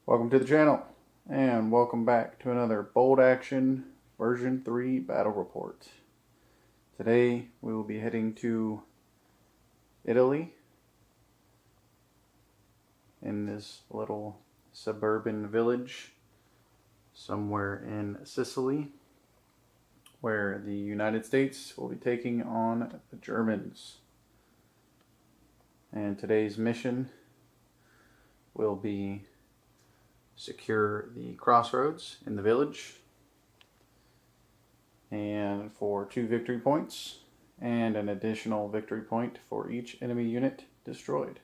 Welcome to the channel, and welcome back to another Bold Action version 3 battle report. Today we will be heading to Italy in this little suburban village somewhere in Sicily, where the United States will be taking on the Germans. And today's mission will be secure the crossroads in the village, and for 2 victory points and an additional victory point for each enemy unit destroyed.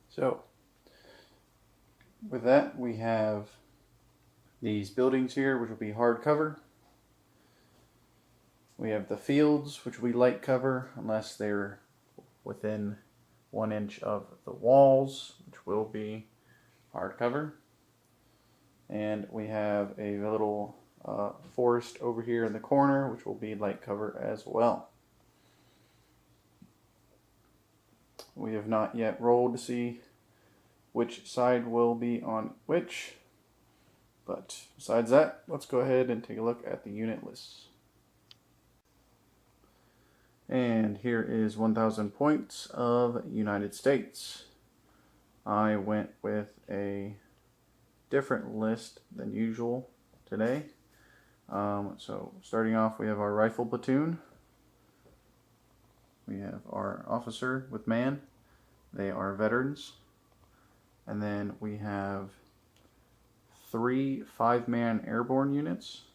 So with that, we have these buildings here, which will be hard cover. We have the fields, which will be light cover unless they're within 1 inch of the walls, which will be hard cover. And we have a little forest over here in the corner, which will be light cover as well. We have not yet rolled to see which side will be on which, but besides that, let's go ahead and take a look at the unit lists. And here is 1,000 points of United States. I went with a different list than usual today. So starting off, we have our rifle platoon. We have our officer with man. They are veterans. And then we have 3 5-man airborne units,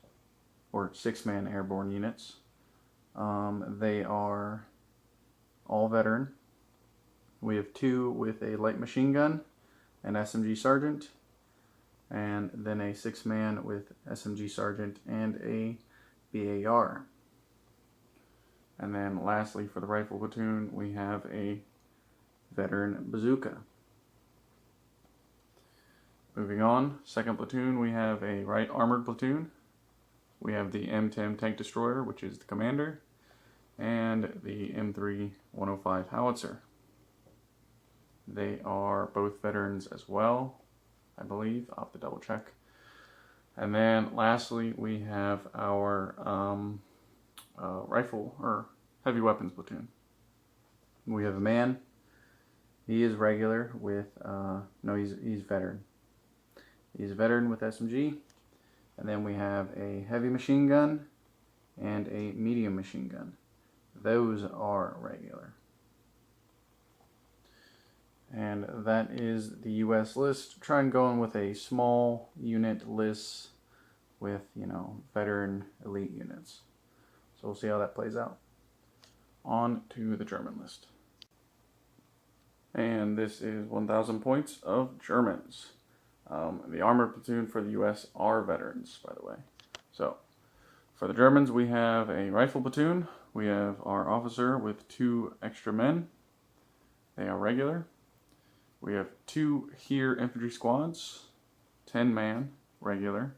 or 6-man airborne units. They are all veteran. We have 2 with a light machine gun, an SMG sergeant, and then a 6-man with SMG sergeant and a BAR. And then lastly, for the rifle platoon, we have a veteran bazooka. Moving on, second platoon, we have a light armored platoon. We have the M10 tank destroyer, which is the commander, and the M3 105 howitzer. They are both veterans as well, I believe. I'll have to double check. And then lastly, we have our rifle or heavy weapons platoon. We have a man. He is regular with he's veteran. He's a veteran with SMG. And then we have a heavy machine gun and a medium machine gun. Those are regular. And that is the US list. Trying going with a small unit list with, veteran elite units. So we'll see how that plays out. On to the German list. And this is 1,000 points of Germans. The armored platoon for the US are veterans, by the way. So, for the Germans, we have a rifle platoon. We have our officer with 2 extra men. They are regular. We have 2 here infantry squads, 10-man, regular,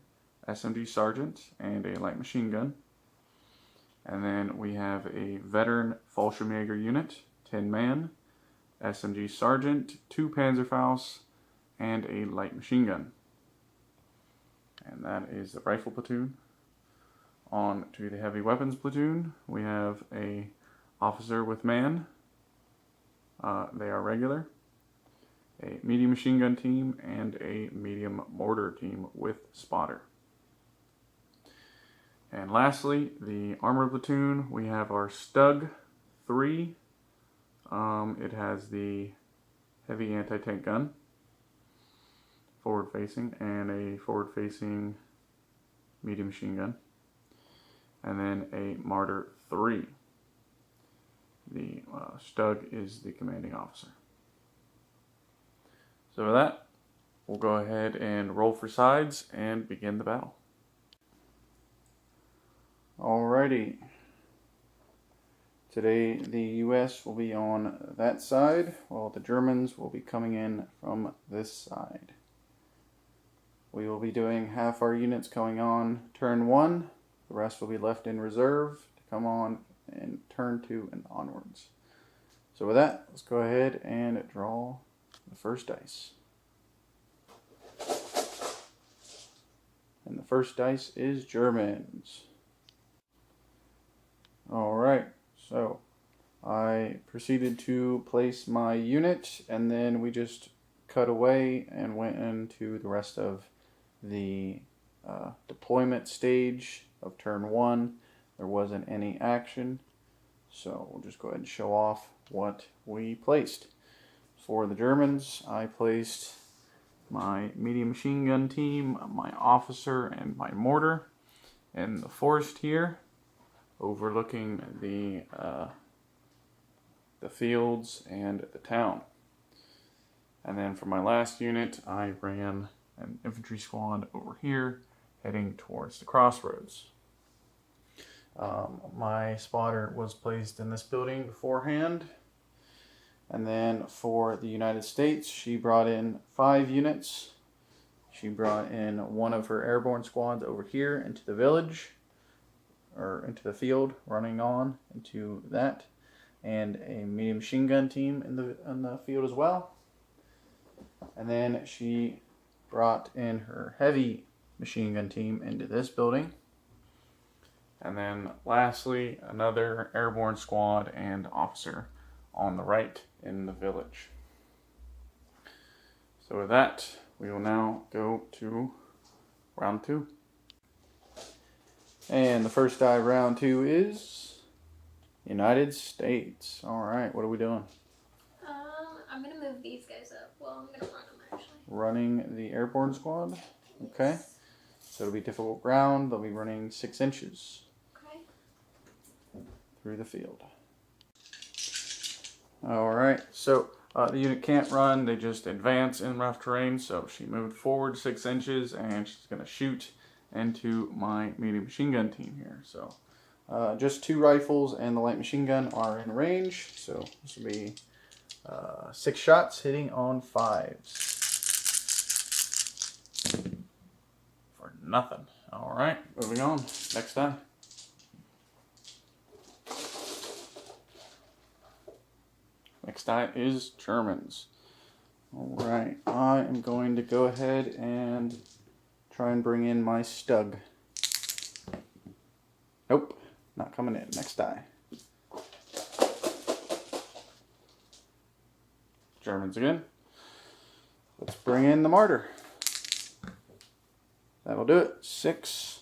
SMG sergeant, and a light machine gun. And then we have a veteran Fallschirmjäger unit, 10-man, SMG sergeant, 2 Panzerfaust, and a light machine gun. And that is the rifle platoon. On to the heavy weapons platoon, we have a officer with man. They are regular. A medium machine gun team and a medium mortar team with spotter. And lastly, the armored platoon, we have our Stug 3. It has the heavy anti-tank gun, forward facing, and a forward facing medium machine gun, and then a Martyr 3. The Stug is the commanding officer. So with that, we'll go ahead and roll for sides and begin the battle. Alrighty. Today the US will be on that side, while the Germans will be coming in from this side. We will be doing half our units going on turn 1. The rest will be left in reserve to come on in turn 2 and onwards. So with that, let's go ahead and draw the first dice. And the first dice is Germans. Alright, so I proceeded to place my unit, and then we just cut away and went into the rest of the deployment stage of turn 1. There wasn't any action, so we'll just go ahead and show off what we placed. For the Germans, I placed my medium machine gun team, my officer, and my mortar in the forest here, overlooking the fields and the town. And then for my last unit, I ran an infantry squad over here, heading towards the crossroads. My spotter was placed in this building beforehand. And then for the United States, she brought in 5 units. She brought in one of her airborne squads over here into the village, or into the field, running on into that, and a medium machine gun team in the field as well. And then she brought in her heavy machine gun team into this building. And then lastly, another airborne squad and officer on the right in the village. So with that, we will now go to round 2. And the first die of round 2 is United States. Alright, what are we doing? I'm going to move these guys up. Well, I'm going to run them actually. Running the airborne squad? Okay. So it'll be difficult ground. They'll be running 6 inches. Okay. Through the field. Alright, so the unit can't run, they just advance in rough terrain, so she moved forward 6 inches and she's going to shoot into my medium machine gun team here. So just 2 rifles and the light machine gun are in range, so this will be 6 shots hitting on 5s. For nothing. Alright, moving on. Next die. Next die is Germans. Alright, I am going to go ahead and try and bring in my Stug. Nope, not coming in. Next die. Germans again. Let's bring in the Martyr. That'll do it. 6.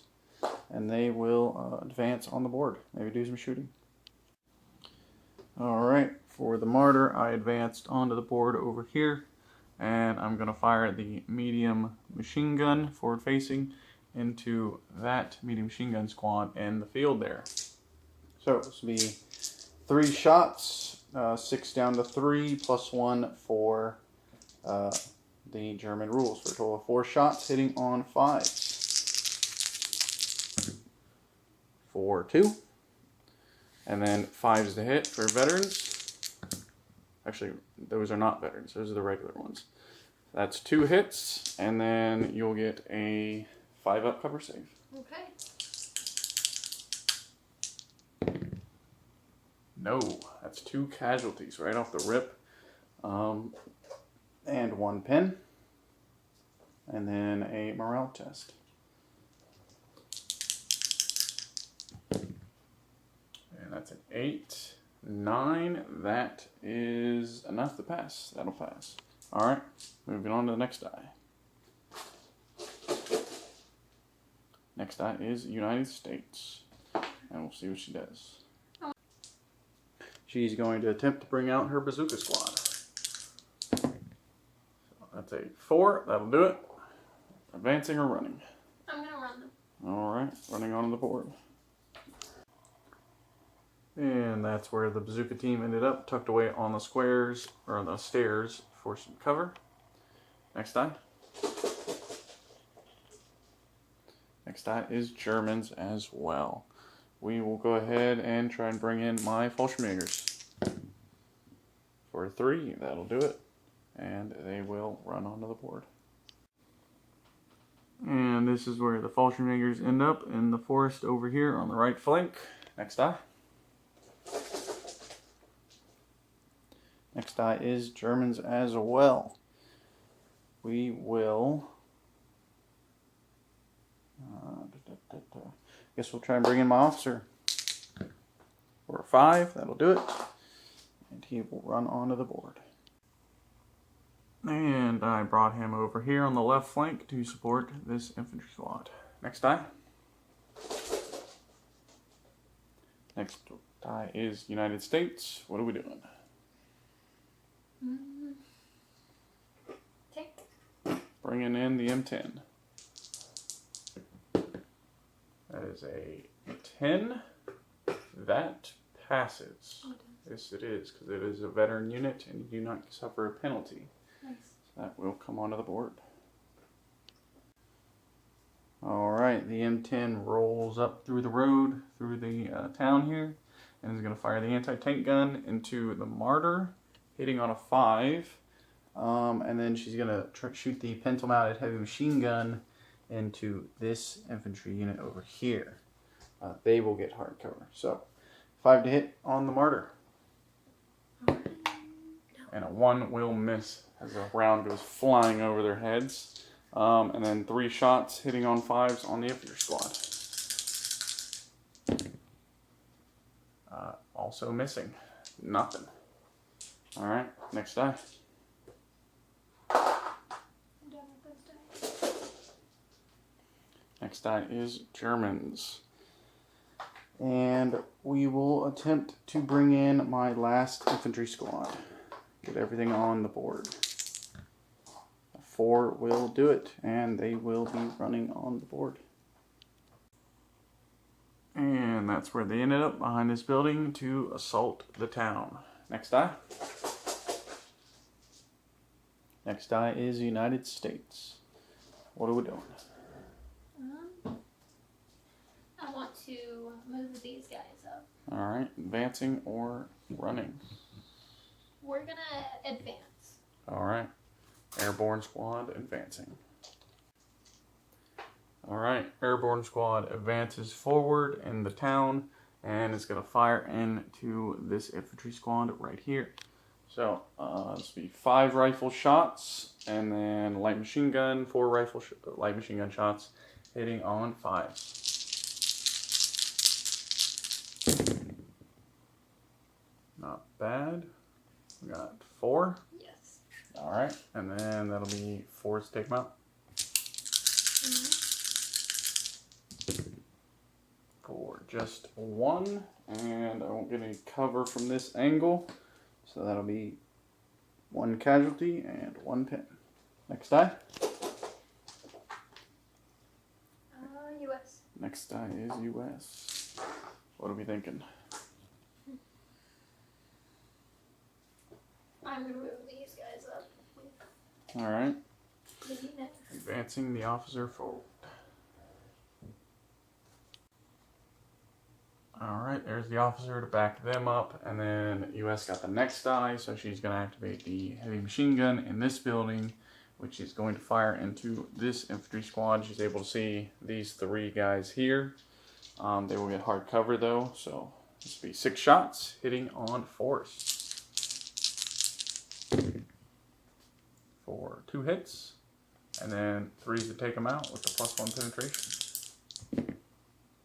And they will advance on the board. Maybe do some shooting. Alright, for the Martyr, I advanced onto the board over here. And I'm going to fire the medium machine gun forward facing into that medium machine gun squad in the field there. So this will be 3 shots, 6 down to 3, plus 1 for the German rules, for a total of 4 shots hitting on 5s. For 2. And then 5s to hit for veterans. Actually, those are not veterans. Those are the regular ones. That's 2 hits, and then you'll get a 5-up cover save. Okay. No, that's 2 casualties right off the rip. And 1 pin. And then a morale test. And that's an 8, 9. That is enough to pass. That'll pass. Alright, moving on to the next die. Next die is United States. And we'll see what she does. She's going to attempt to bring out her bazooka squad. So that's a 4. That'll do it. Advancing or running? I'm going to run them. Alright, running onto the board. And that's where the bazooka team ended up, tucked away on the squares, or on the stairs, for some cover. Next die. Next die is Germans as well. We will go ahead and try and bring in my Fallschirmjägers. For 3, that'll do it. And they will run onto the board. And this is where the Fallschirmjägers end up, in the forest over here on the right flank. Next die. Next die is Germans as well. we will. Guess we'll try and bring in my officer. We're a 5, that'll do it. And he will run onto the board. And I brought him over here on the left flank to support this infantry squad. Next die. Next die is United States. What are we doing? Tick. Bringing in the M10. That is a 10. That passes. Oh, Yes, it is, because it is a veteran unit and you do not suffer a penalty. nice. So that will come onto the board. Alright, the M10 rolls up through the road, through the town here, and is going to fire the anti-tank gun into the martyr, hitting on a 5. And then she's going to shoot the pencil-mounted heavy machine gun into this infantry unit over here. They will get hard cover. So, 5 to hit on the martyr. No. And a 1 will miss as a round goes flying over their heads. And then 3 shots hitting on 5s on the infantry squad. Also missing. Nothing. Alright, next die. I'm done with those dice. Next die is Germans. And we will attempt to bring in my last infantry squad. Get everything on the board. 4 will do it, and they will be running on the board. And that's where they ended up, behind this building to assault the town. Next die. Next die is United States. What are we doing? I want to move these guys up. Alright, advancing or running? We're gonna advance. Alright, airborne squad advancing. Alright, airborne squad advances forward in the town and is going to fire into this infantry squad right here. So, this will be 5 rifle shots and then light machine gun, 4 light machine gun shots hitting on 5. Not bad. We got 4. Yes. Alright, and then that'll be 4 to take them out. For just 1, and I won't get any cover from this angle, so that'll be 1 casualty and 1 pin. Next die. U.S. Next die is U.S. What are we thinking? I'm gonna move these guys up. Alright, The unit. advancing the officer forward. Alright, there's the officer to back them up, and then US got the next die, so she's going to activate the heavy machine gun in this building, which is going to fire into this infantry squad. She's able to see these 3 guys here. They will get hard cover though, so this will be 6 shots hitting on 4s. For 2 hits, and then 3s to take them out with the +1 penetration.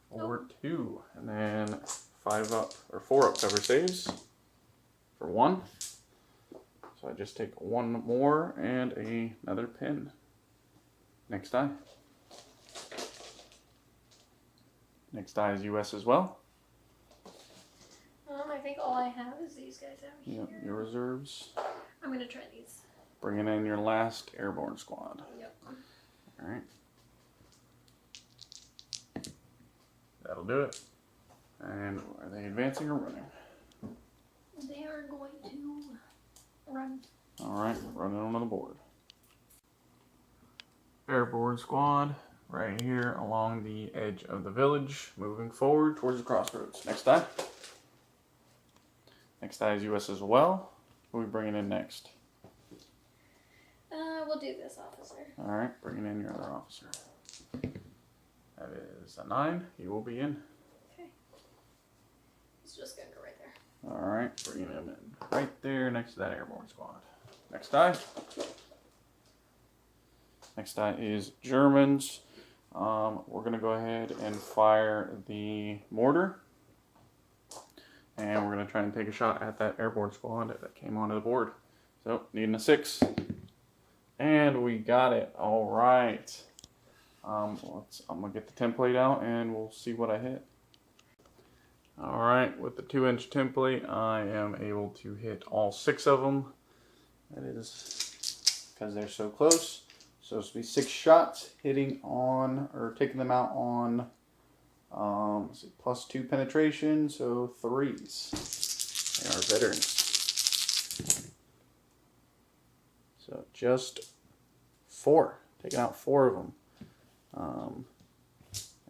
For 2, and then 5 up or 4 up cover saves for 1. So I just take 1 more and another pin. Next die. Next die is US as well. I think all I have is these guys out here. Yep, your reserves. I'm gonna try these. Bringing in your last airborne squad. Yep. Alright. That'll do it. And are they advancing or running? They are going to run. Alright, running on the board. Airborne squad right here along the edge of the village, moving forward towards the crossroads. Next die. Next die is US as well. Who are we bringing in next? We'll do this officer. Alright, bringing in your other officer. That is a 9. You will be in. Okay. He's just gonna go right there. Alright, bringing him in right there next to that airborne squad. Next die. Next die is Germans. We're going to go ahead and fire the mortar. And we're going to try and take a shot at that airborne squad that came onto the board. So, needing a 6. And we got it. All right. I'm going to get the template out and we'll see what I hit. All right, with the 2-inch template, I am able to hit all 6 of them. That is because they're so close. So it's going to be 6 shots hitting on, or taking them out on, let's see, +2 penetration, so 3s. They are veterans. So just 4, taking out 4 of them.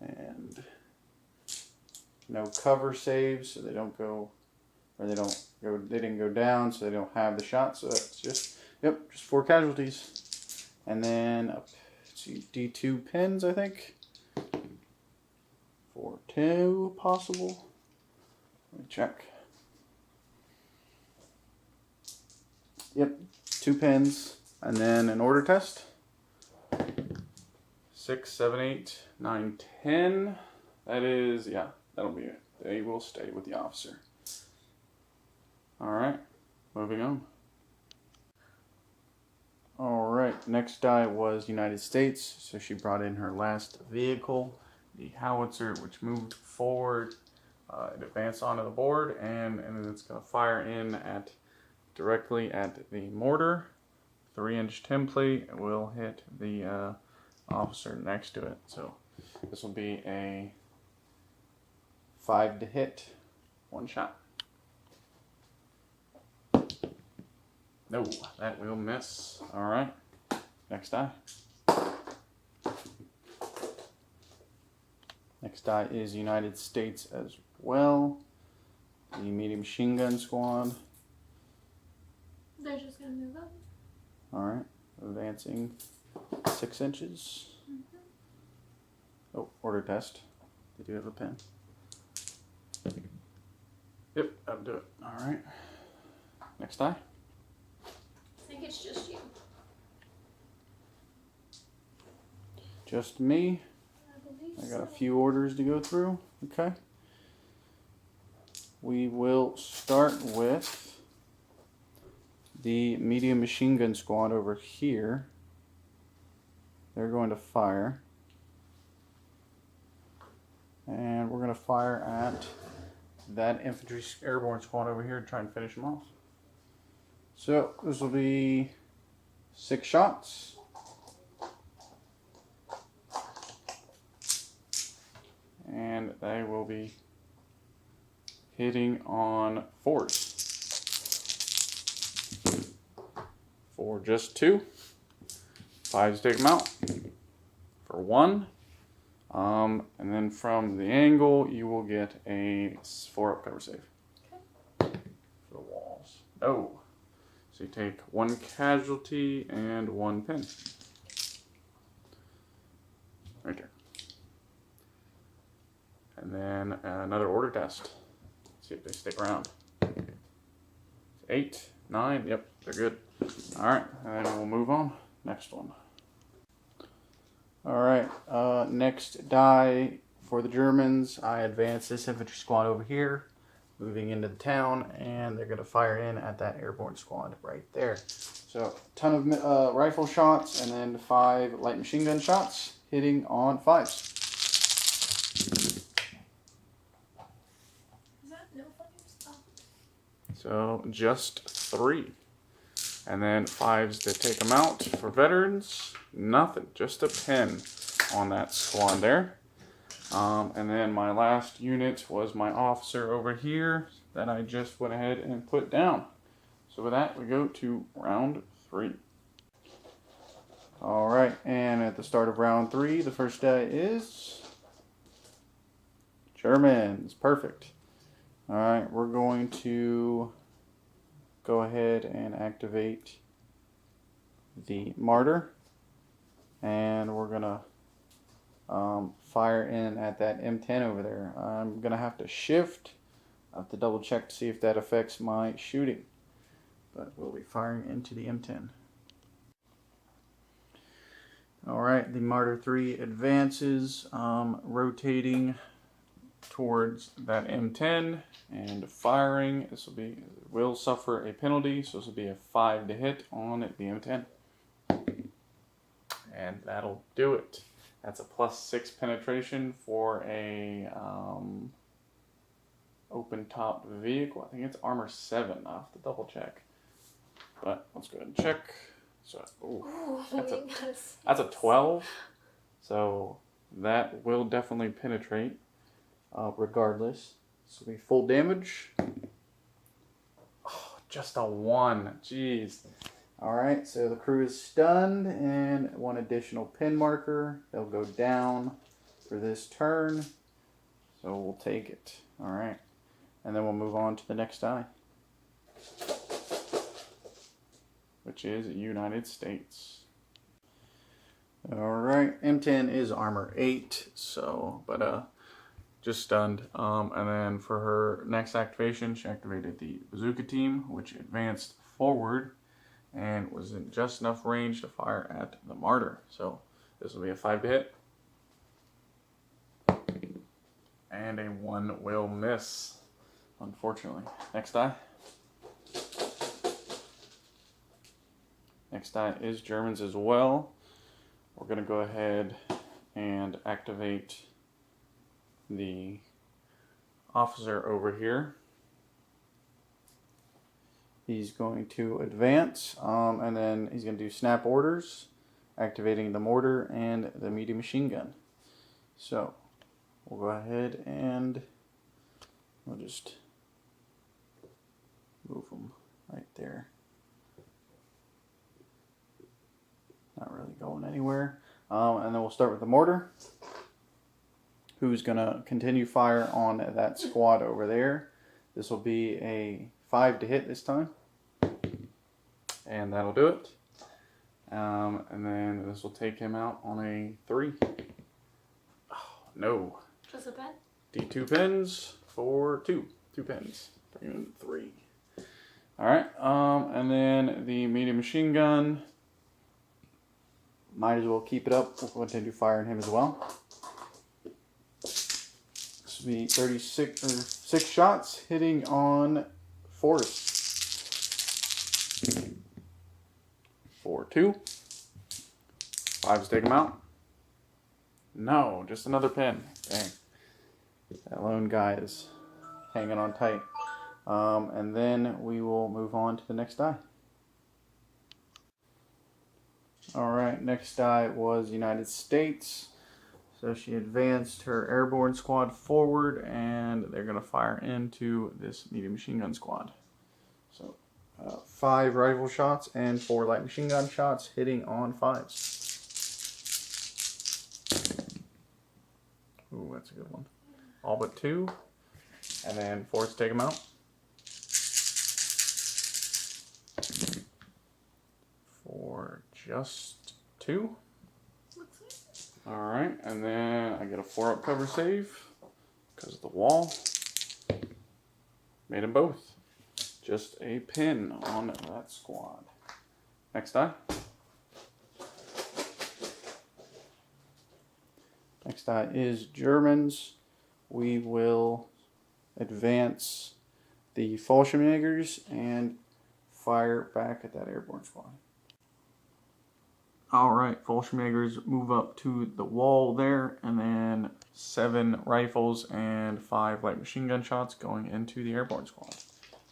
And no cover saves, so they don't go, or they didn't go down, so they don't have the shot. So it's just 4 casualties. And then let's see, D2 pins, I think. 4-2 possible. Let me check. Yep, 2 pins, and then an order test. 6, 7, 8, 9, 10. That is, yeah, that'll be it. They will stay with the officer. Alright, moving on. Alright, next die was United States. So she brought in her last vehicle, the howitzer, which moved forward. It advanced onto the board, and then it's going to fire in directly at the mortar. 3-inch template will hit the officer next to it. So this will be a 5 to hit, 1 shot. No, that will miss. All right, next die. Next die is United States as well. The medium machine gun squad. They're just gonna move up. All right, advancing 6 inches. Oh, order test. They do have a pen. Yep, that'll do it. All right. Next die. I think it's just you. Just me. I believe I got a so. few orders to go through. Okay. We will start with the medium machine gun squad over here. They're going to fire. And we're going to fire at that infantry airborne squad over here to try and finish them off. So this will be 6 shots. And they will be hitting on 4s. For just 2. 5s take them out for 1. And then from the angle, you will get a 4-up cover save. Okay. For the walls. Oh. So you take 1 casualty and 1 pin. Right there. And then another order test. See if they stick around. 8, 9, yep, they're good. Alright, and then we'll move on. Next one. Alright, next die for the Germans. I advance this infantry squad over here, moving into the town, and they're going to fire in at that airborne squad right there. So, a ton of rifle shots, and then 5 light machine gun shots, hitting on 5s. Is that no fire? Oh. So, just 3. And then 5s to take them out for veterans. Nothing, just a pin on that squad there. And then my last unit was my officer over here that I just went ahead and put down. So with that, we go to round 3. All right, and at the start of round 3, the first die is Germans. Perfect. All right, we're going to go ahead and activate the martyr, and we're gonna fire in at that M10 over there. I'm gonna have to shift. I have to double check to see if that affects my shooting, but we'll be firing into the M10. All right, the Martyr 3 advances, rotating towards that M10 and firing. This will suffer a penalty, so this will be a 5 to hit on the M10. And that'll do it. That's a +6 penetration for a open top vehicle. I think it's armor 7. I'll have to double check. But let's go ahead and check. So, that's a 12. So that will definitely penetrate regardless. This will be full damage. Oh, just a 1. Jeez. Alright, so the crew is stunned and 1 additional pin marker. They'll go down for this turn. So we'll take it. Alright. And then we'll move on to the next die, which is United States. Alright, M10 is armor 8, so, but just stunned. And then for her next activation, she activated the bazooka team, which advanced forward and was in just enough range to fire at the Martyr. So this will be a 5 to hit. And a 1 will miss, unfortunately. Next die. Next die is Germans as well. We're going to go ahead and activate the officer over here. He's going to advance, and then he's going to do snap orders, activating the mortar and the medium machine gun. So we'll go ahead and we'll just move him right there. Not really going anywhere. And then we'll start with the mortar, who's going to continue fire on that squad over there. This will be a 5 to hit this time. And that'll do it. And then this will take him out on a 3. Oh, no. Just a pen? D2 pins for 2. 2 pins. Bring him to 3. Alright, and then the medium machine gun. Might as well keep it up. We'll continue firing him as well. This will be 36 or 6 shots hitting on Force. For 2. 5's take him out. No, just another pin. Dang. That lone guy is hanging on tight. And then we will move on to the next die. Alright, next die was United States. So she advanced her airborne squad forward, and they're going to fire into this medium machine gun squad. So 5 rifle shots and 4 light machine gun shots hitting on 5s. Ooh, that's a good one. All but 2. And then 4s take them out. For just 2. Alright, and then I get a 4-up cover save because of the wall. Made them both. Just a pin on that squad. Next die. Next die is Germans. We will advance the Fallschirmjägers and fire back at that airborne squad. Alright, Fallschirmjägers move up to the wall there, and then 7 rifles and 5 light machine gun shots going into the airborne squad,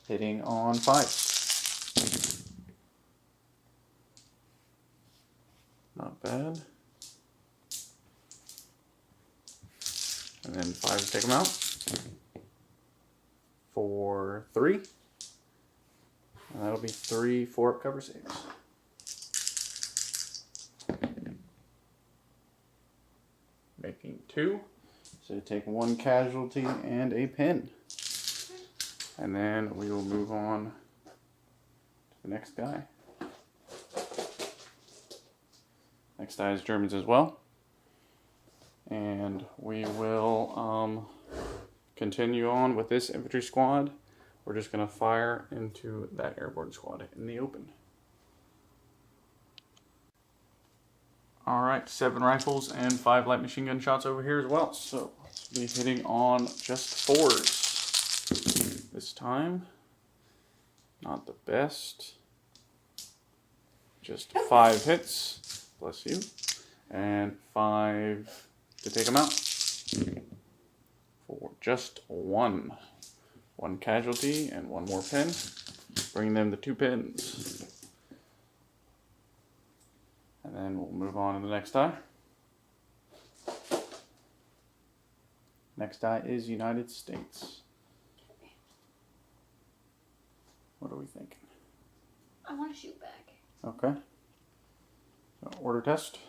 hitting on 5s. Not bad. And then 5s take them out for 3. And that'll be 3 4-up cover saves. Making 2. So take 1 casualty and a pin. And then we will move on to the next guy. Next guy is Germans as well. And we will continue on with this infantry squad. We're just going to fire into that airborne squad in the open. All right, 7 rifles and 5 light machine gun shots over here as well. So let's be hitting on just 4s this time. Not the best. Just 5 hits. Bless you. And 5 to take them out. For just 1. 1 casualty and 1 more pin. Bringing them to 2 pins. And then we'll move on to the next die. Next die is United States. What are we thinking? I want to shoot back. Okay. So order test.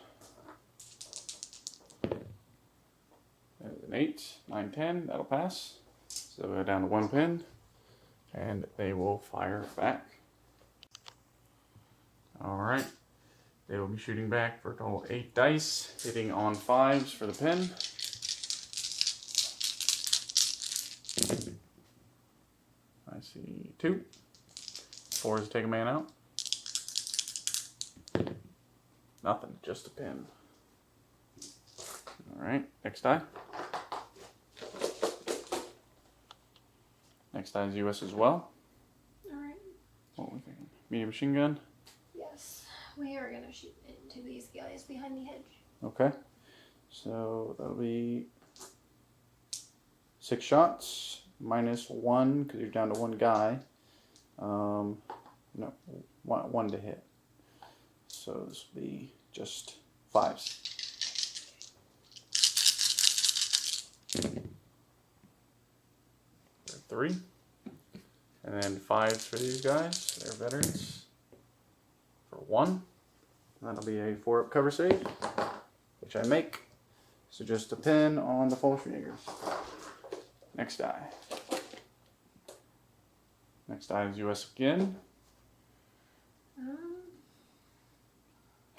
There's an 8, 9, 10. That'll pass. So they'll go down to 1 pin. And they will fire back. Alright. They will be shooting back for a total of 8 dice. Hitting on 5s for the pin. I see 2. 4s to take a man out. Nothing, just a pin. Alright, next die. Next die is US as well. Alright. What are we thinking? Medium machine gun? Yes. We are going to shoot into these guys behind the hedge. Okay. So that'll be 6 shots, minus 1, because you're down to 1 guy. No, 1 to hit. So this will be just 5s. For 3. And then 5s for these guys. They're veterans. For 1. That'll be a 4-up cover save, which I make. So just a pin on the Fallschlägers. Next die. Next die is US again.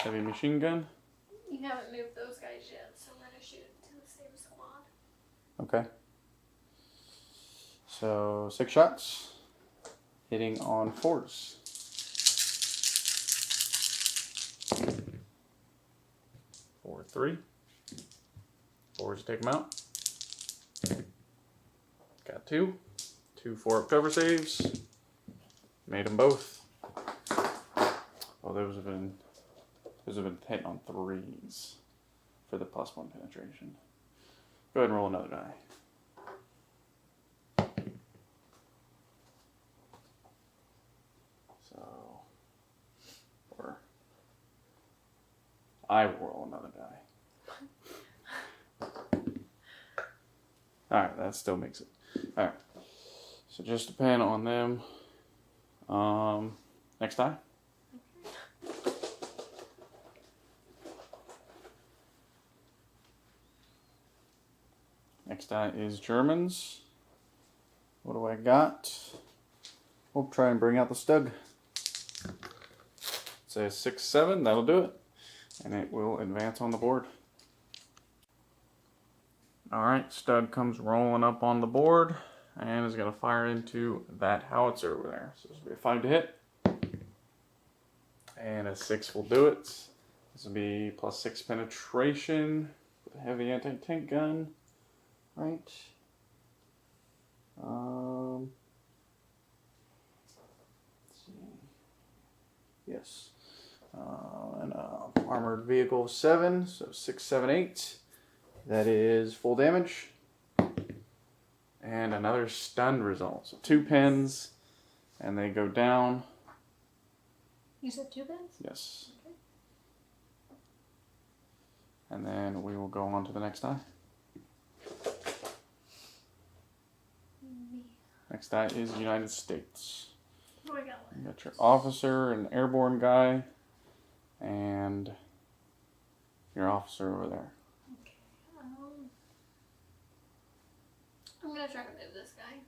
Heavy machine gun. You haven't moved those guys yet, so we're going to shoot into the same squad. Okay. So 6 shots. Hitting on 4s. 4, 3. 4s to take them out. Got 2. 2 4-up cover saves. Made them both. Oh, those have been hitting on 3s for the +1 penetration. Go ahead and roll another die. So, or I will roll another die. Alright, that still makes it. Alright. So just a pin on them. Next die. Next die is Germans. What do I got? We'll try and bring out the Stug. Say 6-7, that'll do it. And it will advance on the board. Alright, Stug comes rolling up on the board and is going to fire into that howitzer over there. So this will be a 5 to hit. And a 6 will do it. This will be +6 penetration with a heavy anti-tank gun. Right. Let's see. Yes. And armored vehicle 7, so 6, 7, 8. That is full damage. And another stunned result. So 2 pins, and they go down. You said 2 pins? Yes. Okay. And then we will go on to the next die. Next die is United States. What do I got? You got your officer, an airborne guy, and your officer over there. Okay. I'm going to try to move this guy.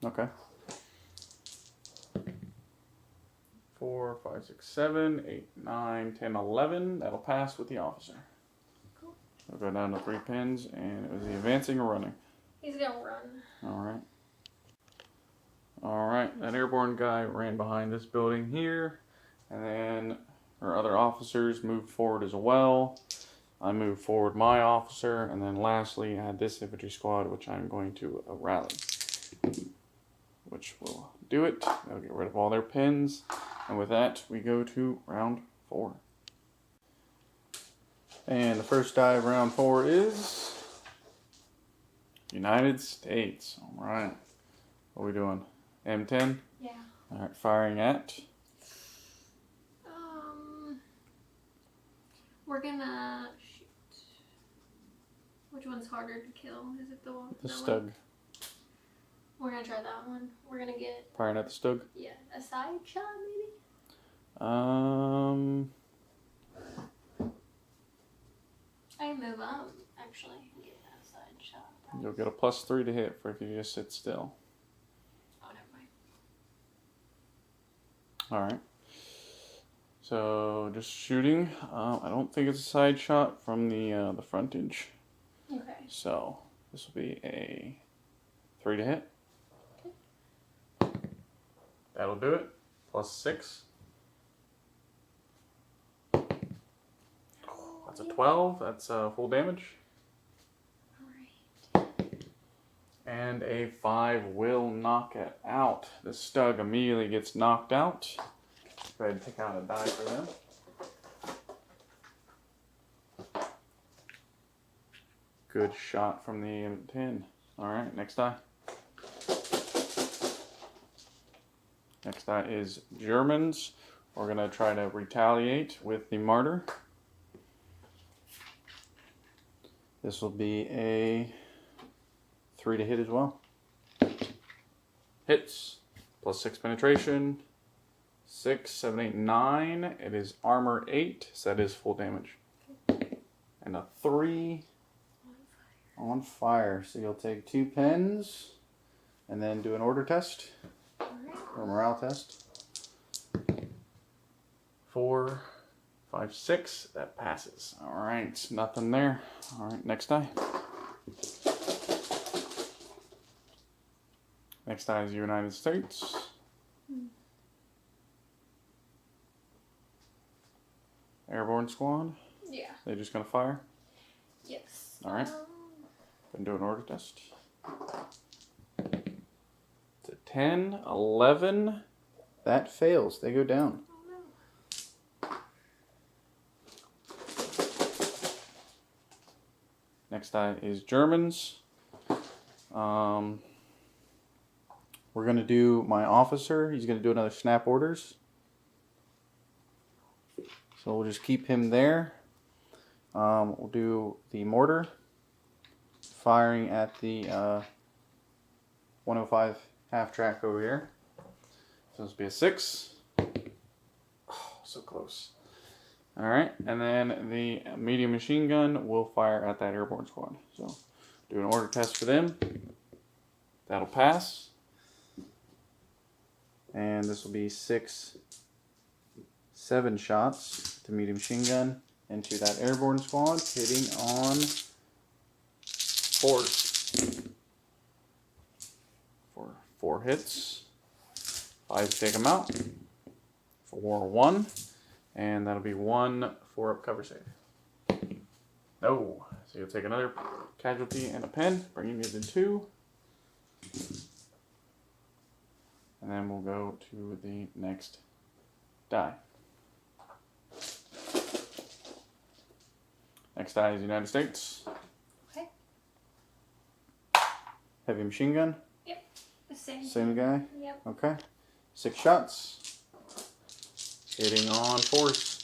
Okay. 4, 5, 6, 7, 8, 9, 10, 11. That'll pass with the officer. Cool. We'll go down to 3 pins, and it was the advancing or running. He's going to run. Alright. Alright, that airborne guy ran behind this building here, and then our other officers moved forward as well. I moved forward my officer, and then lastly, I had this infantry squad, which I'm going to rally, which will do it. They'll get rid of all their pins, and with that, we go to round 4. And the first die of round 4 is United States. All right, what are we doing? M10. Yeah. All right, firing at. We're gonna shoot. Which one's harder to kill? Is it the one? The Stug. We're gonna try that one. We're gonna get. Firing at the Stug. Yeah, a side shot maybe. I move up actually and get that side shot. You'll get a +3 to hit for if you just sit still. Oh, never mind. All right. So just shooting. I don't think it's a side shot from the frontage. Okay. So this will be a 3 to hit. Okay. That'll do it. +6. That's a 12. That's full damage. Alright. And a 5 will knock it out. The Stug immediately gets knocked out. Go ahead and pick out a die for them. Good shot from the M10. Alright, next die. Next die is Germans. We're going to try to retaliate with the Martyr. This will be a 3 to hit as well. Hits. +6 penetration. 6, 7, 8, 9. It is armor 8, so that is full damage. And a 3 on fire. So you'll take 2 pens and then do an order test or morale test. 4, 5, 6. That passes. All right, nothing there. All right, next die. Next die is the United States. Airborne squad. Yeah. They're just gonna fire. Yes. All right. Then do an order test. It's a 10, 11. That fails. They go down. Oh no. Next die is Germans. We're gonna do my officer. He's gonna do another snap orders. So we'll just keep him there. We'll do the mortar. Firing at the 105 half track over here. So this will be a 6. Oh, so close. Alright, and then the medium machine gun will fire at that airborne squad. So do an order test for them. That'll pass. And this will be 6, 7 shots to medium machine gun into that airborne squad, hitting on 4s. For 4 hits. 5 to take them out. 4, 1. And that'll be 1 4-up cover save. No. So you'll take another casualty and a pen, bringing it to 2. And then we'll go to the next die. Next die is the United States. Okay. Heavy machine gun. Yep. The same. Same guy. Yep. Okay. 6 shots. Hitting on 4s.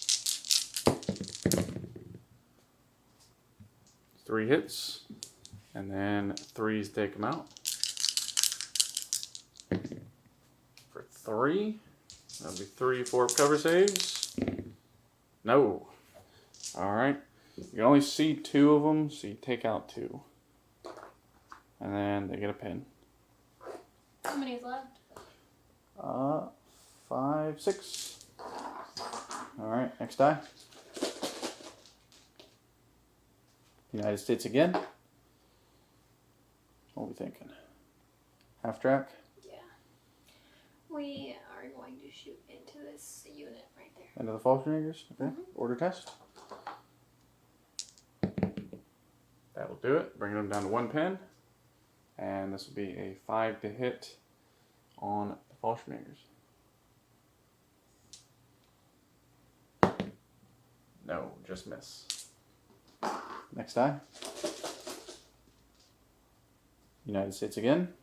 3 hits. And then 3s take them out. For 3. That'll be 3 4-up cover saves. No. Alright. You can only see 2 of them, so you take out 2. And then they get a pin. How many is left? 5, 6. Alright, next die. United States again. What are we thinking? Half track? Yeah. We are going to shoot into this unit right there. Into the Fallschirmjägers. Okay. Order test. That'll do it. Bringing them down to 1 pin. And this will be a 5 to hit on the Fallschirmjägers. No, just miss. Next die. United States again.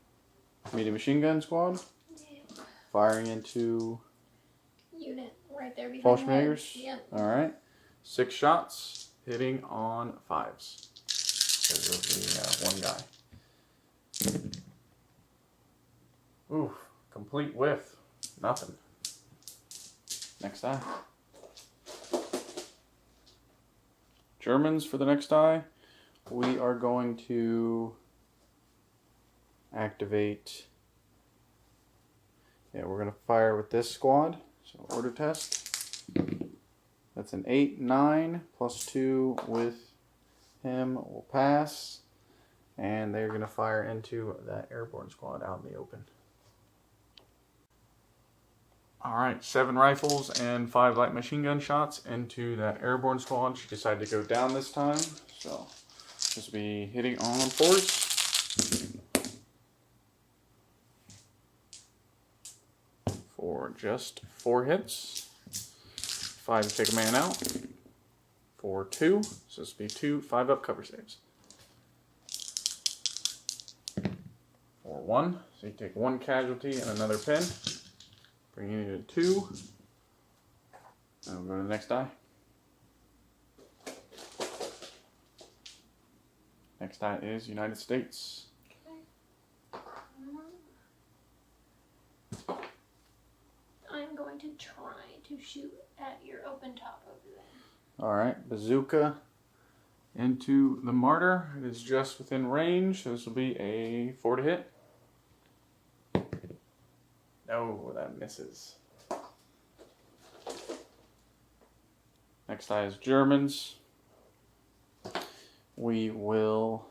Medium machine gun squad. Yeah. Firing into Unit right there behind Fallschirmjägers. Yep. Alright. 6 shots, hitting on 5s. Because of the one guy. Oof. Complete whiff. Nothing. Next die. Germans for the next die. We are going to activate. Yeah, we're going to fire with this squad. So order test. That's an 8, 9, plus 2 with him will pass. And they're going to fire into that airborne squad out in the open. Alright, 7 rifles and 5 light machine gun shots into that airborne squad. She decided to go down this time. So this will be hitting on 4s. For just 4 hits. 5 to take a man out. For 2. So this will be 2 5-up cover saves. For 1. So you take 1 casualty and another pin. Bringing it to 2. And we'll go to the next die. Next die is United States. I'm going to try to shoot at your open top over there. Alright, bazooka into the martyr. It is just within range. So this will be a 4 to hit. No, that misses. Next die is Germans. We're going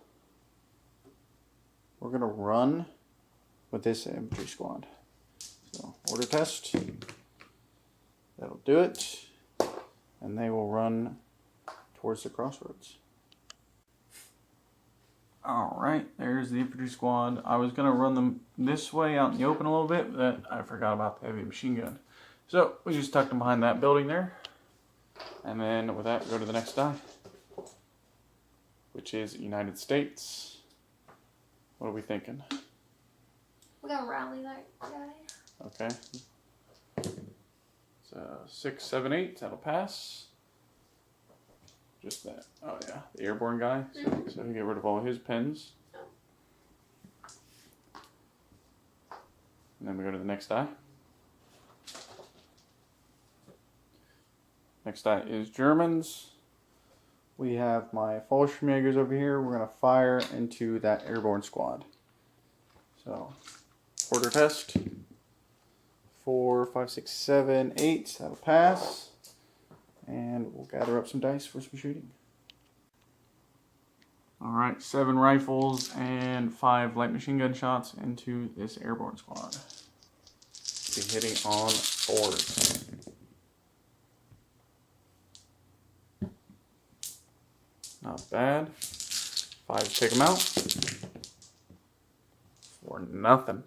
to run with this infantry squad. So, order test. That'll do it. And they will run towards the crossroads. Alright, there's the infantry squad. I was going to run them this way out in the open a little bit, but I forgot about the heavy machine gun. So, we just tucked them behind that building there. And then with that, go to the next die. Which is United States. What are we thinking? We're going to rally that guy. Okay. So, 6, 7, 8, that'll pass. Just that. Oh yeah, the airborne guy. So he get rid of all his pins. And then we go to the next die. Next die is Germans. We have my Fallschirmjägers over here. We're going to fire into that airborne squad. So, order test. 4, 5, 6, 7, 8. That'll pass. And we'll gather up some dice for some shooting. Alright, 7 rifles and 5 light machine gun shots into this airborne squad. Be hitting on 4s. Not bad. 5 to take them out. For nothing.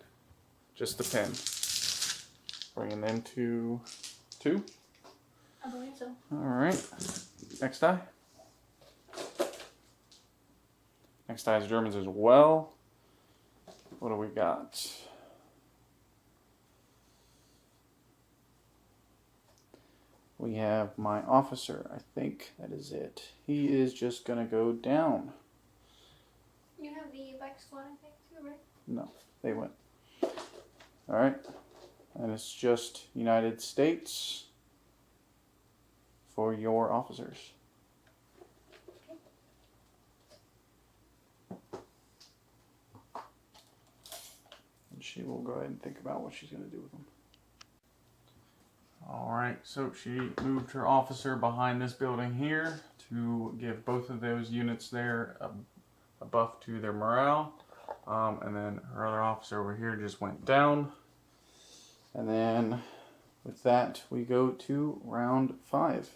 Just the pin. Bringing them to 2. I believe so. Alright. Next die. Next die is Germans as well. What do we got? We have my officer. I think that is it. He is just going to go down. You have the bike squad, I think, too, right? No, they went. Alright. And it's just United States for your officers. And she will go ahead and think about what she's going to do with them. Alright, so she moved her officer behind this building here to give both of those units there a buff to their morale. And then her other officer over here just went down. And then with that, we go to round 5.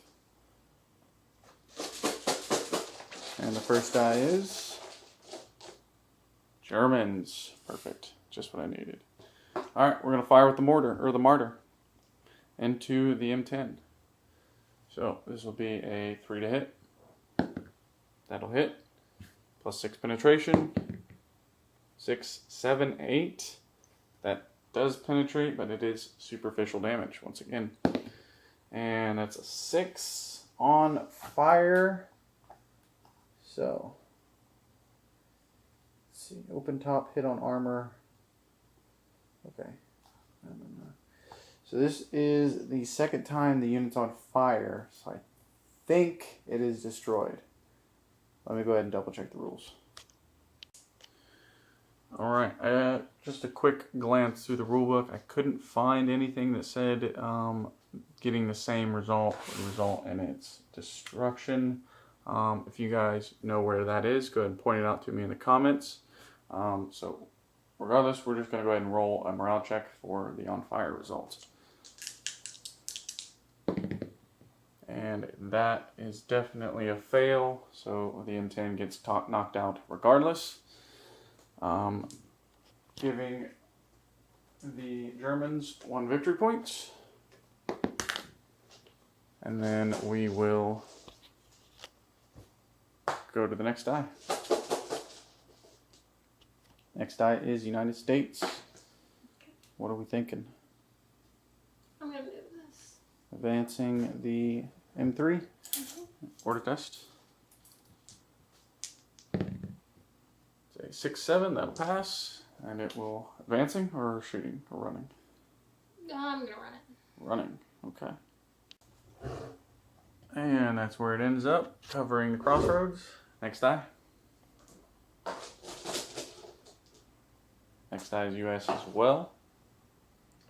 And the first die is Germans. Perfect. Just what I needed. Alright, we're going to fire with the mortar, or the martyr, into the M10. So this will be a 3 to hit. That'll hit. Plus 6 penetration. 6, 7, 8. That does penetrate, but it is superficial damage once again. And that's a 6 on fire. So, let's see. Open top, hit on armor. Okay. No. So this is the second time the unit's on fire. So I think it is destroyed. Let me go ahead and double check the rules. Alright, just a quick glance through the rulebook. I couldn't find anything that said getting the same result would result in its destruction. If you guys know where that is, go ahead and point it out to me in the comments. So regardless, we're just going to go ahead and roll a morale check for the on fire results. And that is definitely a fail, so the M10 gets knocked out regardless. Giving the Germans 1 victory point. And then we will go to the next die. Next die is United States. Okay. What are we thinking? I'm going to move this. Advancing the M3. Order test. Say 6, 7, that'll pass. And it will advancing or shooting or running? I'm going to run it. Running, okay. And that's where it ends up, covering the crossroads. Next die. Next die is US as well.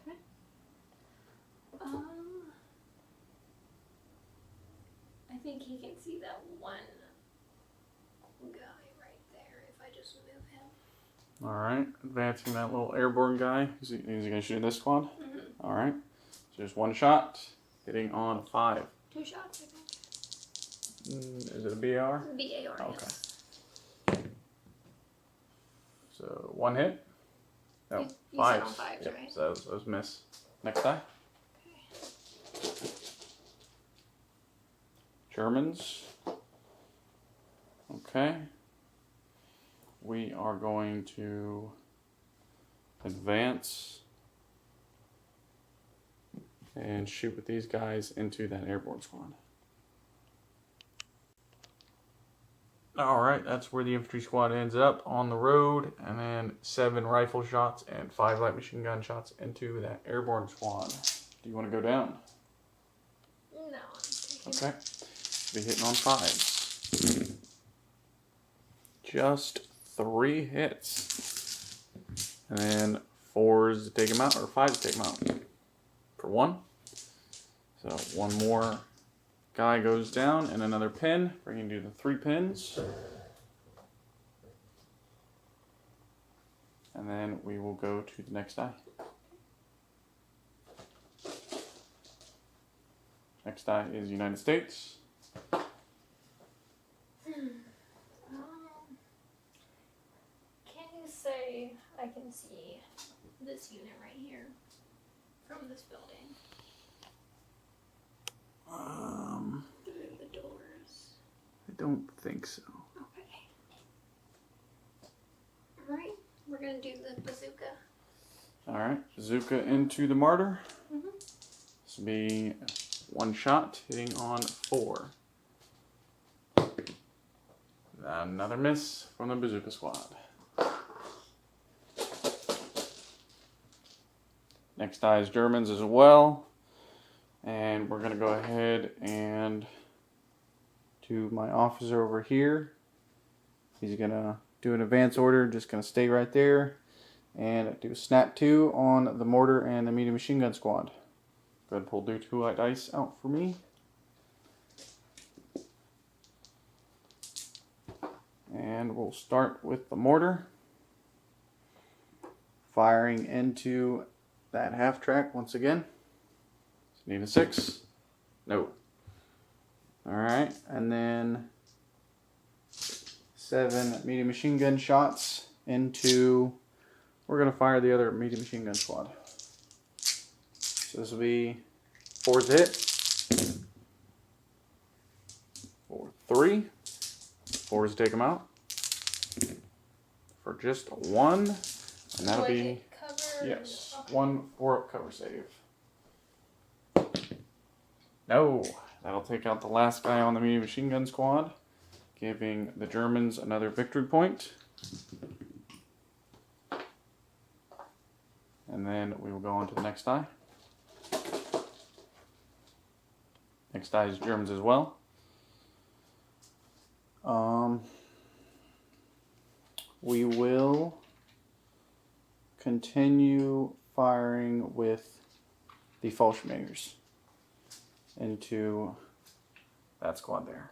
Okay. I think he can see that one guy right there if I just move him. Alright, advancing that little airborne guy. Is he going to shoot this squad? Mm-hmm. Alright, so just 1 shot, hitting on 5. 2 shots, I think. Is it a BAR? BAR, Oh, okay. yes. So 1 hit. No, You 5. said on 5s, Yep, right? so those miss. Next die. Okay. Germans. Okay. We are going to advance and shoot with these guys into that airborne squad. Alright, that's where the infantry squad ends up on the road, and then 7 rifle shots and 5 light machine gun shots into that airborne squad. Do you want to go down? No, I'm taking Okay. Be hitting on 5s. Just 3 hits. And then 4s to take him out, or 5s to take him out. For 1. So 1 more guy goes down, and another pin, bringing you to 3 pins. And then we will go to the next die. Next die is United States. Can you say I can see this unit right here from this building? Through the doors. I don't think so. Okay. Alright, we're gonna do the bazooka. Alright, bazooka into the martyr. Mm-hmm. This will be 1 shot, hitting on 4. Another miss from the bazooka squad. Next die is Germans as well. And we're going to go ahead and do my officer over here. He's going to do an advance order, just going to stay right there. And do a snap 2 on the mortar and the medium machine gun squad. Go ahead and pull 2 light dice out for me. And we'll start with the mortar. Firing into that half track once again. Need a 6? No. Alright, and then 7 medium machine gun shots into... We're going to fire the other medium machine gun squad. So this will be 4's a hit. 4, 3. 4's take them out. For just 1. And that'll be... Yes, 1 4-up cover save. No, that'll take out the last guy on the medium machine gun squad, giving the Germans another victory point. And then we will go on to the next die. Next die is Germans as well. We will continue firing with the Fallschirmjägers into that squad there.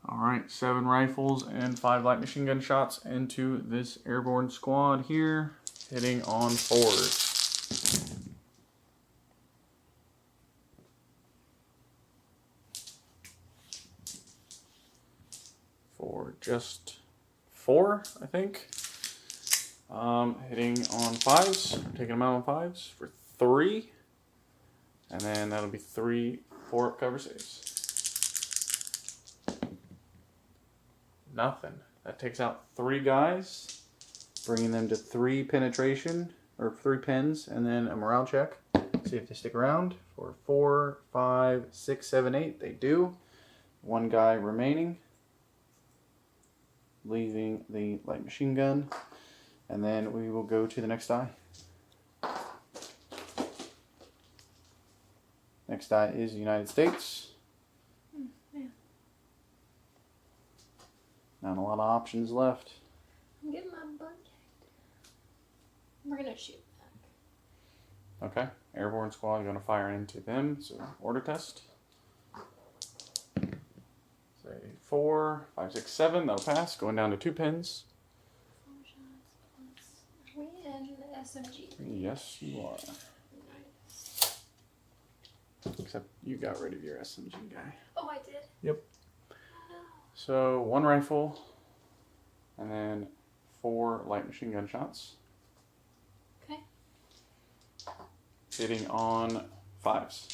Alright, 7 rifles and 5 light machine gun shots into this airborne squad here, hitting on 4s. For just 4, I think. Hitting on 5s, taking them out on 5s for 3. And then that'll be 3 4-up cover saves. Nothing. That takes out 3 guys, bringing them to 3 penetration, or 3 pins, and then a morale check. See if they stick around for 4, 5, 6, 7, 8. They do. 1 guy remaining, leaving the light machine gun. And then we will go to the next die. Next die is the United States. Man. Not a lot of options left. I'm getting my butt kicked. We're gonna shoot back. Okay, airborne squad going to fire into them. So order test. Say 4, 5, 6, 7. That'll pass. Going down to 2 pins. 4 shots plus. Are we in SMG? Yes, you are. Nice. Except you got rid of your SMG guy. Oh, I did? Yep. Oh, no. So 1 rifle, and then 4 light machine gun shots. Okay. Hitting on 5s.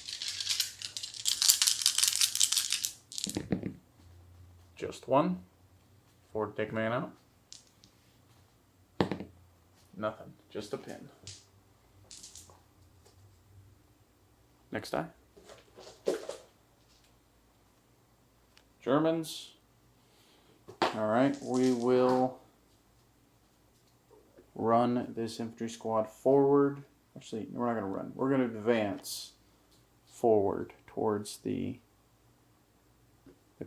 Just 1. 4 to take a man out. Nothing. Just a pin. Next die. Germans. Alright, we will run this infantry squad forward. Actually, we're not going to run. We're going to advance forward towards the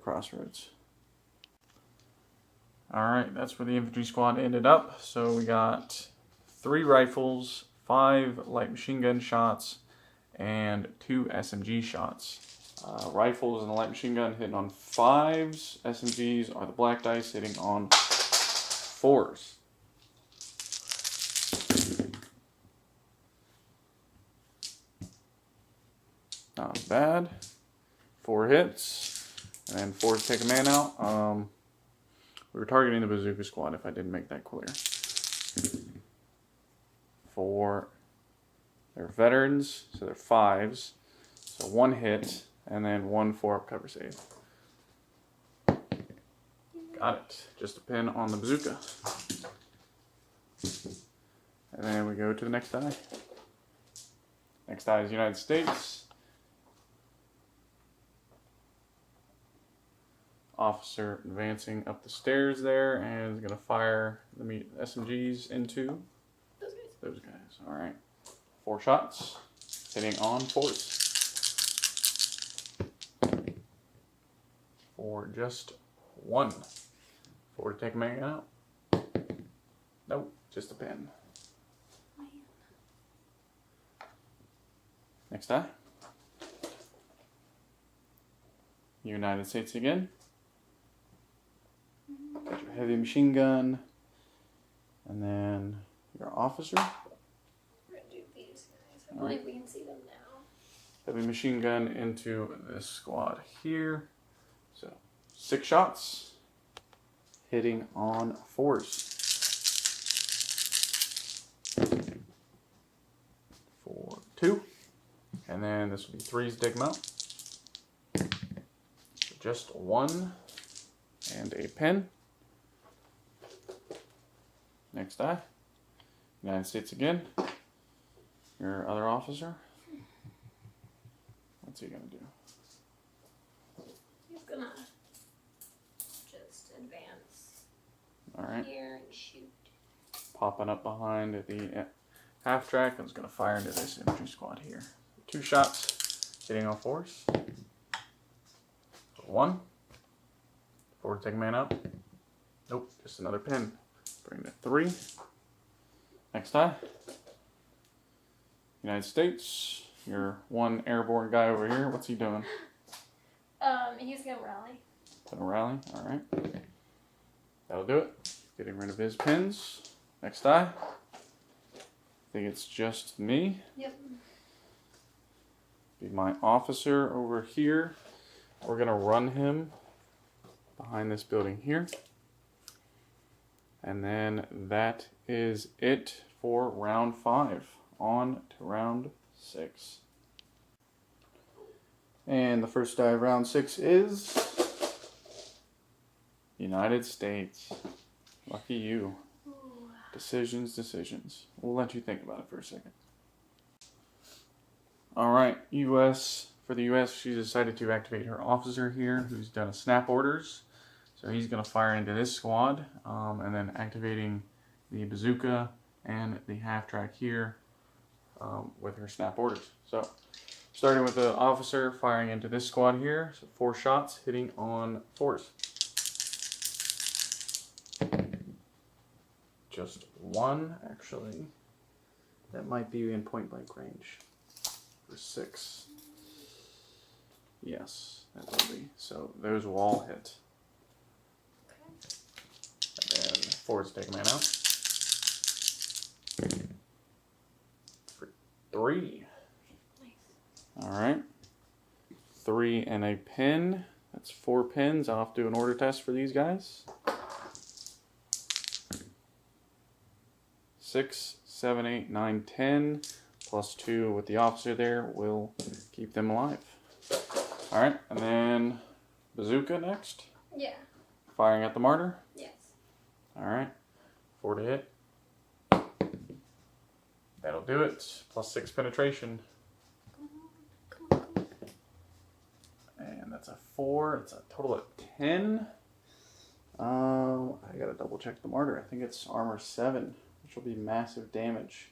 crossroads. Alright, that's where the infantry squad ended up. So we got 3 rifles, 5 light machine gun shots, and 2 SMG shots. Rifles and the light machine gun hitting on 5s. SMGs are the black dice hitting on 4s. Not bad. 4 hits. And then 4 to take a man out. We were targeting the bazooka squad, if I didn't make that clear. 4. They're veterans, so they're 5s. So 1 hit, and then 1 4-up cover save. Got it. Just a pin on the bazooka. And then we go to the next die. Next die is United States. Officer advancing up the stairs there and is going to fire the SMGs into those guys. Alright. 4 shots. Hitting on 4s. For just 1. 4 to take a man out. Nope, just a pin. Man. Next die. United States again. Got your heavy machine gun. And then your officer. We're gonna do these guys. I believe we can see them now. Heavy machine gun into this squad here. So 6 shots hitting on 4s. 4, 2. And then this will be 3s, dig them out. So just 1 and a pin. Next die. United States again. Your other officer. What's he gonna do? He's gonna just advance Alright. here and shoot. Popping up behind the half track and is gonna fire into this infantry squad here. 2 shots hitting on 4s. 1. Forward, take a man out. Nope, just another pin. Bring it to 3. Next die. United States. Your 1 airborne guy over here. What's he doing? He's gonna rally. Gonna rally. Alright. That'll do it. Getting rid of his pins. Next die. I think it's just me. Yep. Be my officer over here. We're gonna run him behind this building here. And then that is it for round 5. On to round 6. And the first die of round 6 is United States. Lucky you. Ooh. Decisions. We'll let you think about it for a second. Alright, US. For the US, she decided to activate her officer here, who's done a snap orders. So he's going to fire into this squad, and then activating the bazooka and the half track here with her snap orders. So, starting with the officer firing into this squad here, so 4 shots hitting on 4s. Just 1, actually. That might be in point blank range for 6. Yes, that will be. So those will all hit. And then 4s take a man out. For 3. Nice. Alright. 3 and a pin. That's 4 pins. I'll have to do an order test for these guys. 6, 7, 8, 9, 10. Plus 2 with the officer there will keep them alive. Alright, and then bazooka next. Yeah. Firing at the martyr. Yes. Alright, 4 to hit. That'll do it. Plus 6 penetration. Come on. And that's a 4. It's a total of 10. I gotta double check the martyr. I think it's armor 7, which will be massive damage.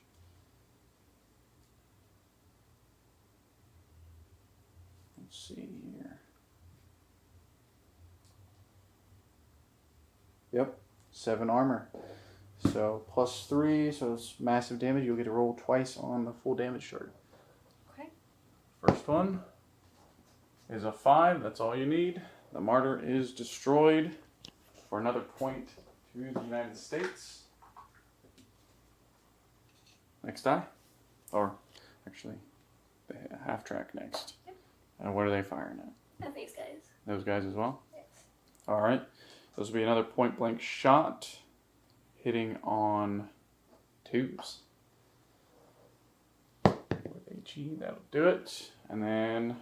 Let's see here. Yep, 7 armor. So plus 3, so it's massive damage. You'll get to roll twice on the full damage chart. Okay. First one is a 5. That's all you need. The martyr is destroyed for another point to the United States. Next die. Or actually, the half track next. Yep. And what are they firing at? At these guys. Those guys as well? Yes. Alright. This will be another point blank shot. Hitting on 2s. With HE, that'll do it. And then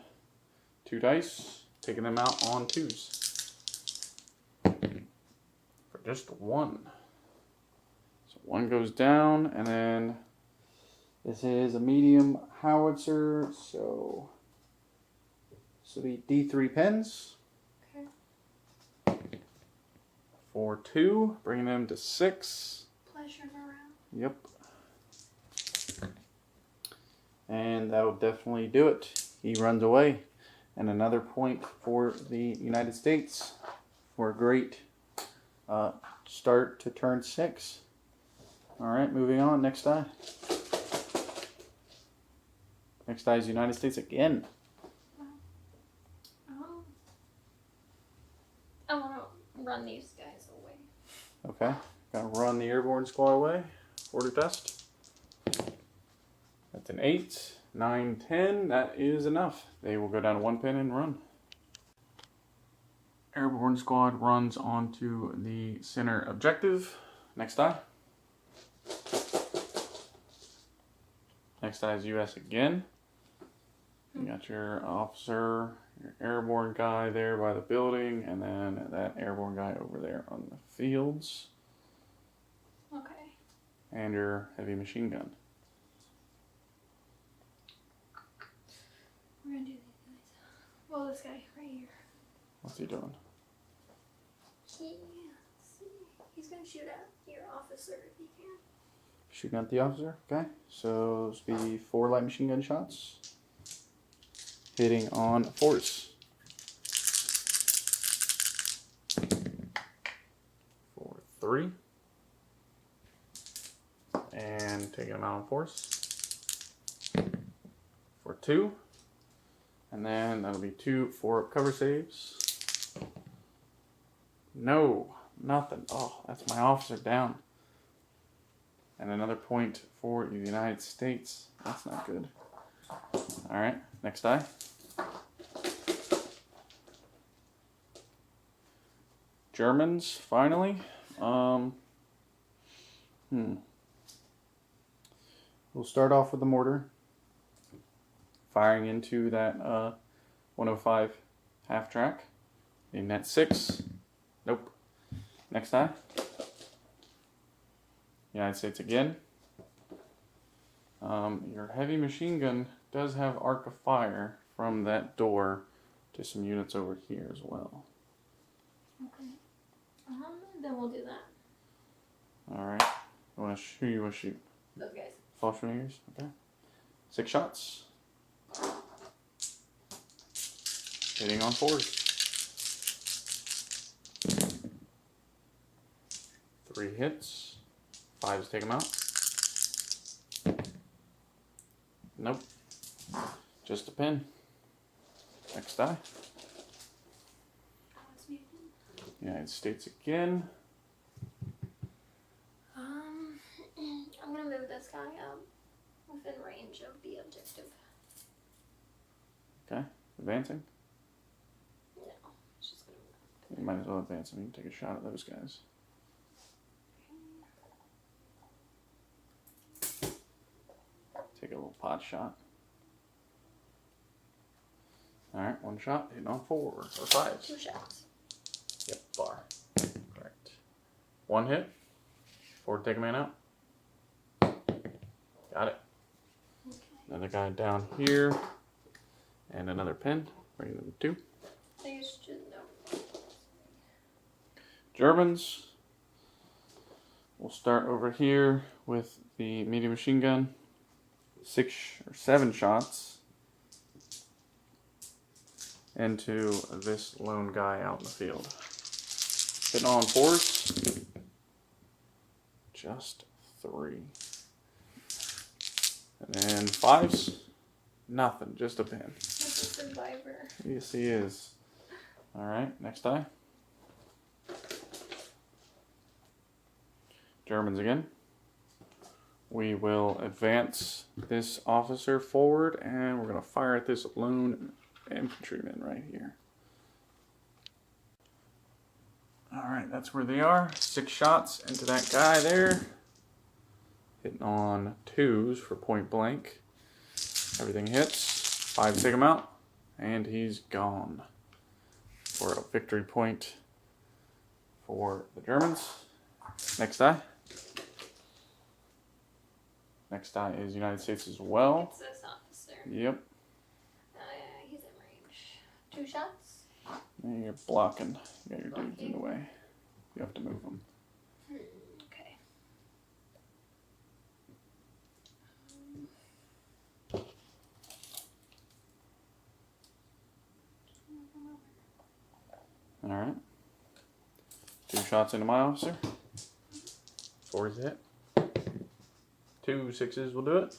2 dice. Taking them out on 2s. For just 1. So 1 goes down, and then this is a medium howitzer, so this will be D3 pins. Okay. For 2, bringing them to 6. Pleasure around. Yep. And that'll definitely do it. He runs away. And another point for the United States for a great start to turn 6. Alright, moving on. Next die. Next die is United States again. I want to run these guys away. Okay. Gonna run the airborne squad away. Order test. That's an 8, 9, 10. That is enough. They will go down to 1 pin and run. Airborne squad runs onto the center objective. Next die. Next die is US again. You got your officer, your airborne guy there by the building, and then that airborne guy over there on the fields. Okay. And your heavy machine gun. We're gonna do these guys. Well, this guy right here. What's he doing? He's gonna shoot at your officer if he can. Shooting at the officer? Okay. So this will be 4 light machine gun shots. Hitting on force. 4, 3. And taking him out on force. For 2. And then that'll be 2 4-up cover saves. No, nothing. Oh, that's my officer down. And another point for the United States. That's not good. Alright, next die. Germans, finally. We'll start off with the mortar. Firing into that 105 half track. In net 6. Nope. Next die. United States again. Your heavy machine gun does have arc of fire from that door to some units over here as well. Okay. Then we'll do that. Alright. Who you want to shoot? Those guys. False fingers? Okay. 6 shots. Hitting on 4s. 3 hits. 5s take them out. Nope. Just a pin. Next die. United States again. I'm gonna move this guy up within range of the objective. Okay. Advancing. No, it's just gonna move. You might as well advance and take a shot at those guys. Take a little pot shot. Alright, 1 shot, hitting on 4 or 5s. 2 shots. Yep, bar. Correct. 1 hit. Forward, take a man out. Got it. Okay. Another guy down here. And another pin. Bringing them 2. They should know. Germans. We'll start over here with the medium machine gun. 6 or 7 shots into this lone guy out in the field. Hitting on 4s. Just 3. And then 5s. Nothing, just a pin. That's a survivor. Yes, he is. Alright, next die. Germans again. We will advance this officer forward and we're going to fire at this lone infantryman right here. Alright, that's where they are. 6 shots into that guy there. Hitting on 2s for point blank. Everything hits. 5 take him out. And he's gone. For a victory point for the Germans. Next die. Next die is United States as well. It's this officer. Yep. He's in range. 2 shots. And you're blocking. You got your dudes in the way. You have to move them. Okay. Alright. 2 shots into my officer. 4's hit. 2 6s will do it.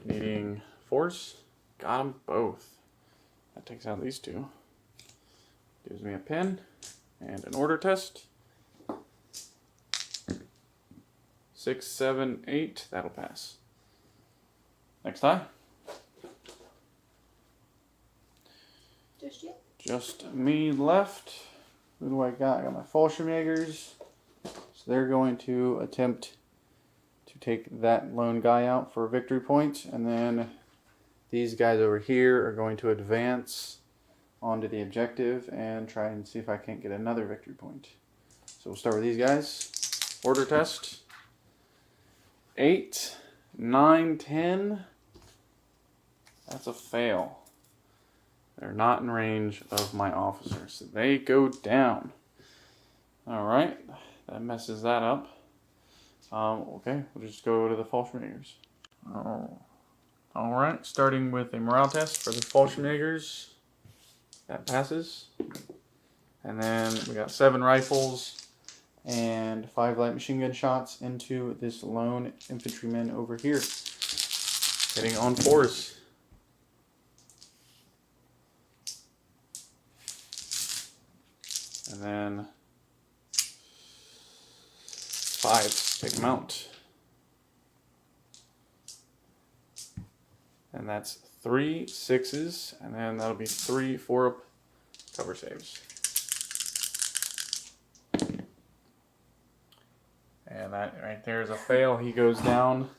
Needing 4s. Got them both. That takes out these 2. Gives me a pin and an order test. 6, 7, 8. That'll pass. Next tie. Just you? Just me left. Who do I got? I got my Fallschirmjägers. So they're going to attempt to take that lone guy out for a victory point. And then these guys over here are going to advance onto the objective and try and see if I can't get another victory point. So we'll start with these guys. Order test. 8, 9, 10. That's a fail. They're not in range of my officers. So they go down. Alright. That messes that up. Okay, we'll just go to the Fallschirmjägers. Alright, starting with a morale test for the Fallschirmjägers. That passes. And then we got 7 rifles and 5 light machine gun shots into this lone infantryman over here. Hitting on 4s. And then 5s, take them out. And that's 3 6s, and then that'll be 3 4-up cover saves. And that right there is a fail. He goes down,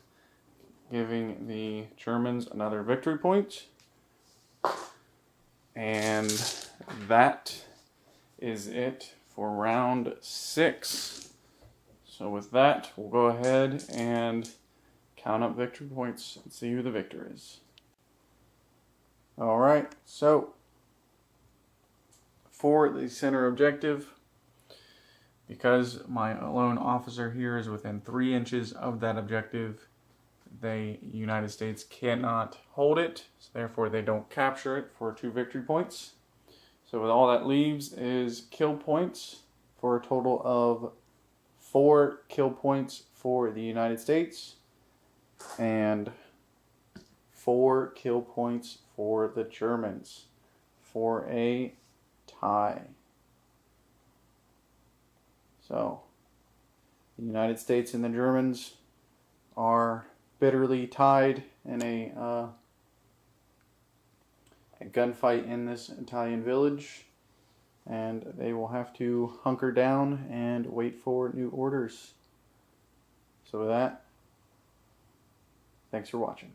giving the Germans another victory point. And that is it for round 6. So with that, we'll go ahead and count up victory points and see who the victor is. Alright, so for the center objective, because my lone officer here is within 3 inches of that objective, the United States cannot hold it, so therefore they don't capture it for 2 victory points. So all that leaves is kill points for a total of 4 kill points for the United States and 4 kill points for the Germans for a tie. So the United States and the Germans are bitterly tied in a gunfight in this Italian village, and they will have to hunker down and wait for new orders. So with that, thanks for watching.